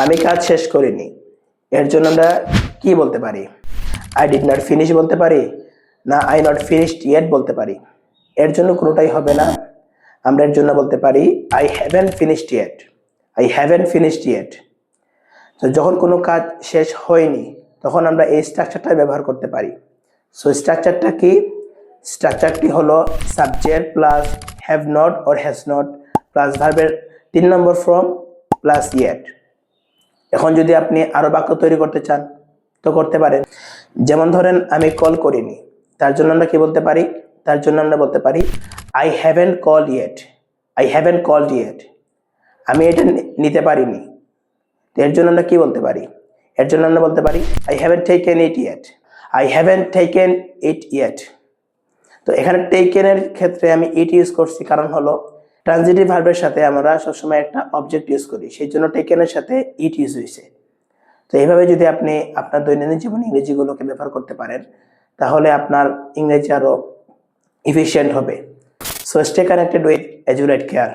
আমি কাজ শেষ করিনি, এর জন্য আমরা কি বলতে পারি? আই ডিড নট ফিনিশ বলতে পারি, না আই নট ফিনিশড ইয়েট বলতে পারি? এর জন্য কোনোটাই হবে না। আমরা এর জন্য বলতে পারি I haven't finished yet. I haven't finished yet. তো যখন কোনো কাজ শেষ হয়নি তখন আমরা এই স্ট্রাকচারটা ব্যবহার করতে পারি। সো স্ট্রাকচারটা কি? স্ট্রাকচারটি হলো subject plus have not or has not plus ভার্বের 3 নম্বর ফর্ম প্লাস ইয়েট। এখন যদি আপনি আরো বাক্য তৈরি করতে চান তো করতে পারেন। যেমন ধরেন আমি কল করিনি, তার জন্য আমরা কি বলতে পারি? তার জন্য আমরা বলতে পারি I haven't called yet. I haven't called yet. আমি এটা নিতে পারিনি, এর জন্য আমরা কি বলতে পারি? এর জন্য আমরা বলতে পারি I haven't taken it yet. I haven't taken it yet. তো এখানে টেকেন এর ক্ষেত্রে আমি ইট ইউজ করছি, কারণ হলো ট্রানজিটিভ ভার্বের সাথে আমরা সবসময় একটা অবজেক্ট ইউজ করি, সেই জন্য টেকেনের সাথে ইট ইউজ হয়েছে। তো এইভাবে যদি আপনি আপনার দৈনন্দিন জীবনে ইংরেজিগুলোকে ব্যবহার করতে পারেন তাহলে আপনার ইংরেজি আরো এফিশিয়েন্ট হবে। So stay connected with Edulet care.